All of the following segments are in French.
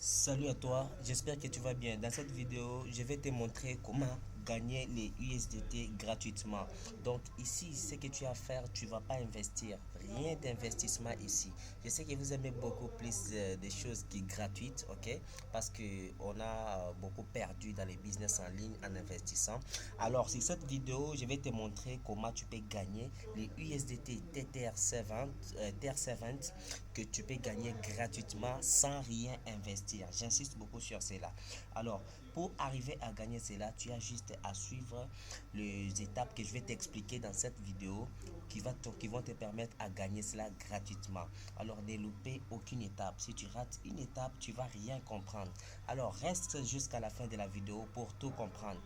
Salut à toi, j'espère que tu vas bien. Dans cette vidéo, je vais te montrer comment gagner les USDT gratuitement. Donc ici, ce que tu as à faire, tu vas pas investir. Rien d'investissement ici. Je sais que vous aimez beaucoup plus des choses qui sont gratuites, ok? Parce que on a beaucoup perdu dans les business en ligne en investissant. Alors, sur cette vidéo, je vais te montrer comment tu peux gagner les USDT TR7 que tu peux gagner gratuitement sans rien investir. J'insiste beaucoup sur cela. Alors, pour arriver à gagner cela, tu as juste à suivre les étapes que je vais t'expliquer dans cette vidéo qui vont te permettre à gagner cela gratuitement. Alors, ne loupez aucune étape. Si tu rates une étape, tu vas rien comprendre. Alors, reste jusqu'à la fin de la vidéo pour tout comprendre.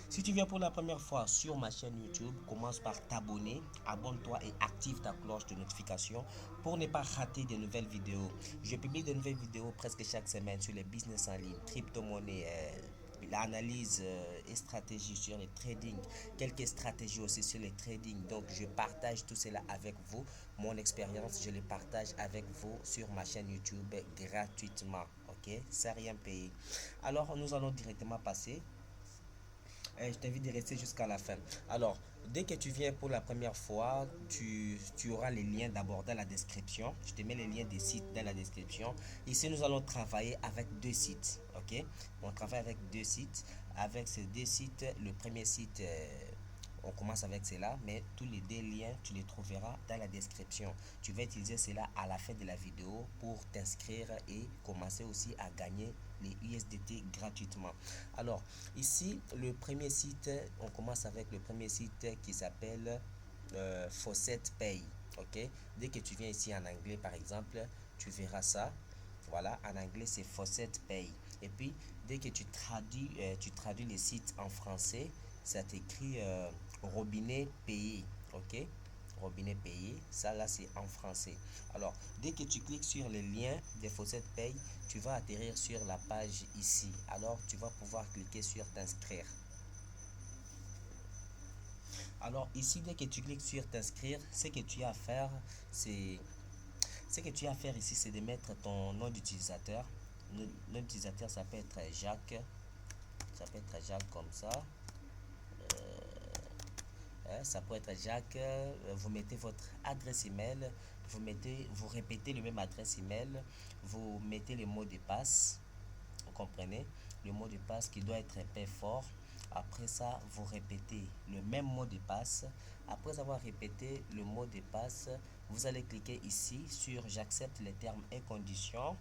Si tu viens pour la première fois sur ma chaîne YouTube, commence par t'abonner, abonne-toi et active ta cloche de notification pour ne pas rater de nouvelles vidéos. Je publie de nouvelles vidéos presque chaque semaine sur les business en ligne, crypto-monnaie, l'analyse et stratégie sur les trading, quelques stratégies aussi sur les trading. Donc je partage tout cela avec vous. Mon expérience, je les partage avec vous sur ma chaîne YouTube gratuitement. Ok, sans rien payer. Alors nous allons directement passer. Je t'invite de rester jusqu'à la fin. Alors, dès que tu viens pour la première fois, tu auras les liens d'abord dans la description. Je te mets les liens des sites dans la description. Ici, nous allons travailler avec deux sites. Ok? On travaille avec deux sites. Avec ces deux sites, le premier site, on commence avec cela, mais tous les deux liens, tu les trouveras dans la description. Tu vas utiliser cela à la fin de la vidéo pour t'inscrire et commencer aussi à gagner les USDT gratuitement. Alors, ici, le premier site, on commence avec le premier site qui s'appelle Faucet Pay. Ok? Dès que tu viens ici en anglais, par exemple, tu verras ça. Voilà, en anglais, c'est Faucet Pay. Et puis, dès que tu traduis les sites en français, ça t'écrit robinet payé. Ok? Robinet payé, ça là c'est en français. Alors, dès que tu cliques sur le lien des Faucet Pay, tu vas atterrir sur la page ici. Alors, tu vas pouvoir cliquer sur t'inscrire. Alors, ici, dès que tu cliques sur t'inscrire, ce que tu as à faire, c'est ce que tu as à faire ici, c'est de mettre ton nom d'utilisateur. Le nom d'utilisateur, ça peut être Jacques. Ça peut être Jacques comme ça. Ça peut être Jacques. Vous mettez votre adresse email. Vous répétez le même adresse email. Vous mettez le mot de passe. Vous comprenez? Le mot de passe qui doit être un peu fort. Après ça, vous répétez le même mot de passe. Après avoir répété le mot de passe, vous allez cliquer ici sur j'accepte les termes et conditions.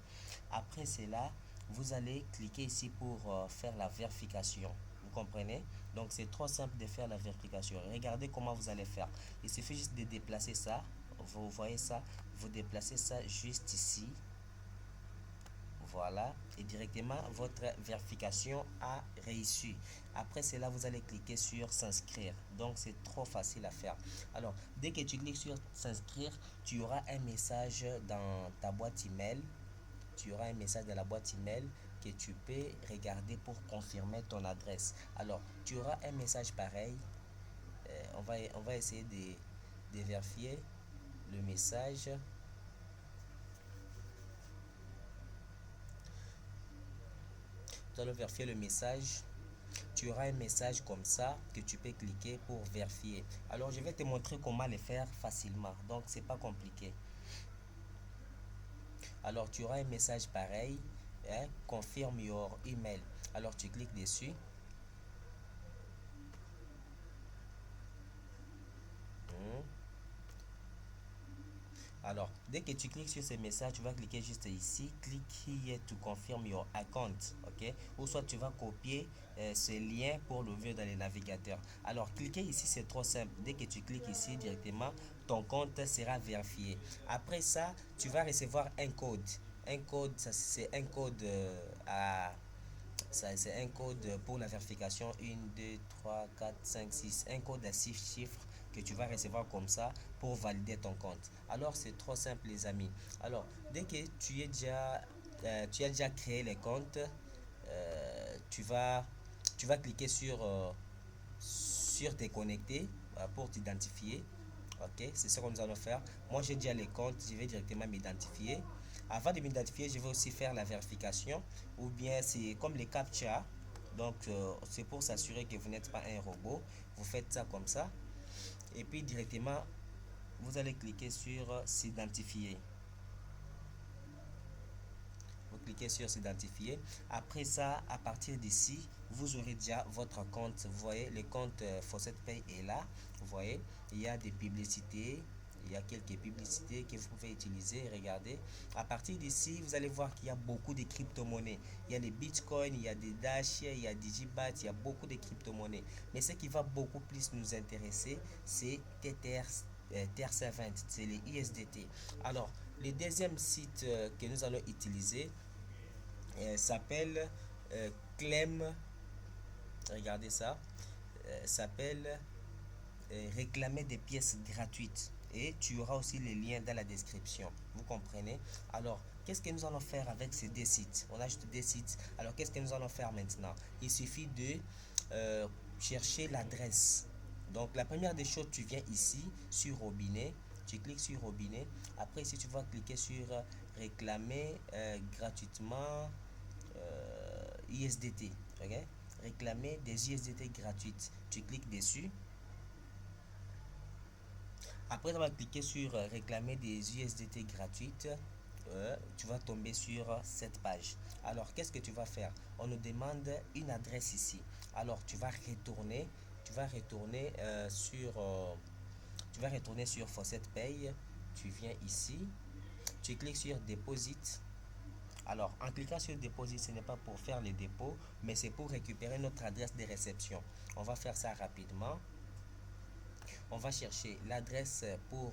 Après cela, vous allez cliquer ici pour faire la vérification. Vous comprenez? Donc c'est trop simple de faire la vérification. Regardez comment vous allez faire. Il suffit juste de déplacer ça. Vous voyez ça? Vous déplacez ça juste ici. Voilà, et directement votre vérification a réussi. Après cela, vous allez cliquer sur s'inscrire. Donc c'est trop facile à faire. Alors, dès que tu cliques sur s'inscrire, tu auras un message dans ta boîte email. Tu auras un message dans la boîte email que tu peux regarder pour confirmer ton adresse. Alors, tu auras un message pareil. On va essayer de vérifier le message. Tu allons vérifier le message. Tu auras un message comme ça que tu peux cliquer pour vérifier. Alors je vais te montrer comment le faire facilement. Donc c'est pas compliqué. Alors tu auras un message pareil, hein, confirme your email. Alors tu cliques dessus. Hmm. Alors, dès que tu cliques sur ce message, tu vas cliquer juste ici, click here to confirm your account, ok? Ou soit tu vas copier ce lien pour l'ouvrir dans les navigateurs. Alors, cliquez ici, c'est trop simple. Dès que tu cliques ici directement, ton compte sera vérifié. Après ça, tu vas recevoir un code. Un code, c'est un code ça, c'est un code pour la vérification 1, 2, 3, 4, 5, 6. Un code à 6 chiffres que tu vas recevoir comme ça pour valider ton compte. Alors, c'est trop simple, les amis. Alors, dès que tu as déjà créé les comptes, tu vas cliquer sur te connecter pour t'identifier. Ok, c'est ce que nous allons faire. Moi, j'ai déjà les comptes, je vais directement m'identifier. Avant de m'identifier, je vais aussi faire la vérification, ou bien c'est comme les CAPTCHA. Donc, c'est pour s'assurer que vous n'êtes pas un robot. Vous faites ça comme ça. Et puis, directement, vous allez cliquer sur s'identifier. Vous cliquez sur s'identifier. Après ça, à partir d'ici, vous aurez déjà votre compte. Vous voyez, le compte Fawcett Pay est là. Vous voyez, il y a des publicités. Il y a quelques publicités que vous pouvez utiliser. Regardez. À partir d'ici, vous allez voir qu'il y a beaucoup de crypto-monnaies. Il y a les bitcoins, il y a des Dash, il y a Digibat, il y a beaucoup de crypto-monnaies. Mais ce qui va beaucoup plus nous intéresser, c'est Tether, TERC20, c'est les USDT. Alors, le deuxième site que nous allons utiliser s'appelle Clem. Regardez ça. S'appelle réclamer des pièces gratuites. Et tu auras aussi les liens dans la description. Vous comprenez? Alors, qu'est-ce que nous allons faire avec ces deux sites? On a juste des sites. Alors, qu'est-ce que nous allons faire maintenant? Il suffit de chercher l'adresse. Donc, la première des choses, tu viens ici sur robinet. Tu cliques sur robinet. Après, ici, tu vas cliquer sur réclamer gratuitement ISDT. Okay? Réclamer des ISDT gratuites. Tu cliques dessus. Après avoir cliqué sur réclamer des USDT gratuites, tu vas tomber sur cette page. Alors, qu'est-ce que tu vas faire? On nous demande une adresse ici. Alors, tu vas retourner sur Fawcett Pay. Tu viens ici, tu cliques sur Deposit. Alors, en cliquant sur Deposit, ce n'est pas pour faire les dépôts, mais c'est pour récupérer notre adresse de réception. On va faire ça rapidement. On va chercher l'adresse pour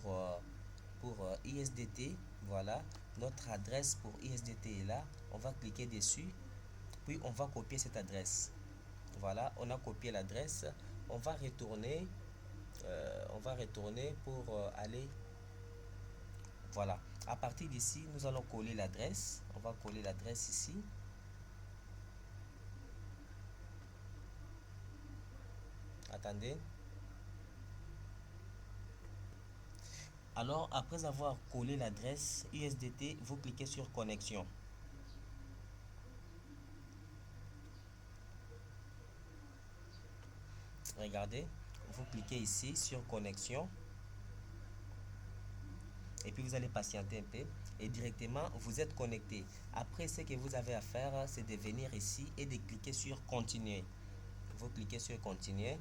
ISDT. Voilà, notre adresse pour ISDT est là. On va cliquer dessus, puis on va copier cette adresse. Voilà, on a copié l'adresse. On va retourner pour aller. Voilà, à partir d'ici, nous allons coller l'adresse. On va coller l'adresse ici. Attendez. Alors, après avoir collé l'adresse USDT, vous cliquez sur connexion. Regardez, vous cliquez ici sur connexion. Et puis vous allez patienter un peu. Et directement, vous êtes connecté. Après, ce que vous avez à faire, c'est de venir ici et de cliquer sur continuer. Vous cliquez sur continuer.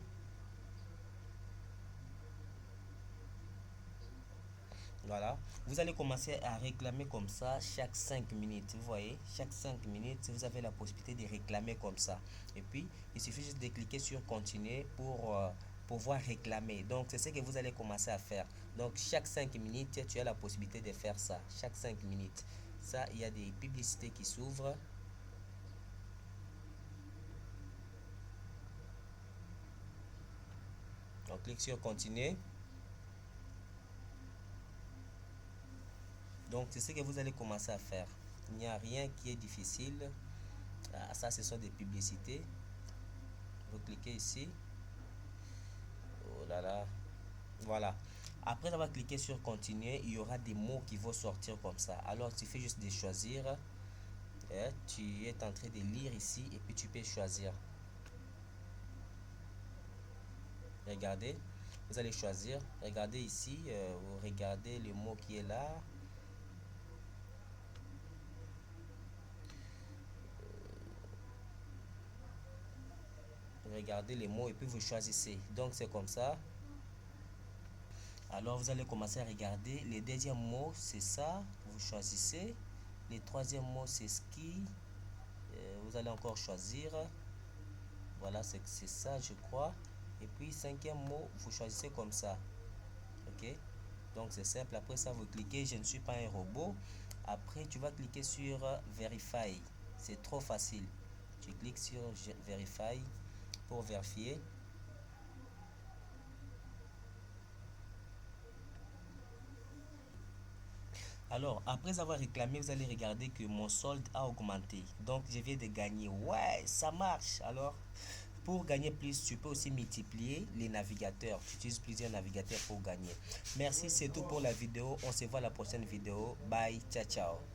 Voilà, vous allez commencer à réclamer comme ça chaque 5 minutes. Vous voyez, chaque 5 minutes, vous avez la possibilité de réclamer comme ça. Et puis, il suffit juste de cliquer sur continuer pour pouvoir réclamer. Donc, c'est ce que vous allez commencer à faire. Donc, chaque 5 minutes, tu as la possibilité de faire ça. Chaque 5 minutes. Ça, il y a des publicités qui s'ouvrent. On clique sur continuer. Donc, c'est ce que vous allez commencer à faire. Il n'y a rien qui est difficile. Ah, ça, ce sont des publicités. Vous cliquez ici. Oh là là. Voilà. Après avoir cliqué sur continuer, il y aura des mots qui vont sortir comme ça. Alors, il suffit juste de choisir. Tu es en train de lire ici et puis tu peux choisir. Regardez. Vous allez choisir. Regardez ici. Vous regardez le mot qui est là. Regardez les mots et puis vous choisissez. Donc c'est comme ça. Alors vous allez commencer à regarder. Les deuxième mot c'est ça. Vous choisissez. Le troisième mot c'est ski. Vous allez encore choisir. Voilà, c'est ça je crois. Et puis cinquième mot, vous choisissez comme ça. Ok. Donc c'est simple. Après ça, vous cliquez. Je ne suis pas un robot. Après, tu vas cliquer sur Verify. C'est trop facile. Tu cliques sur Verify pour vérifier. Alors, après avoir réclamé, vous allez regarder que mon solde a augmenté. Donc, je viens de gagner. Ouais, ça marche. Alors, pour gagner plus, tu peux aussi multiplier les navigateurs. Tu utilises plusieurs navigateurs pour gagner. Merci, c'est tout pour la vidéo. On se voit à la prochaine vidéo. Bye, ciao, ciao.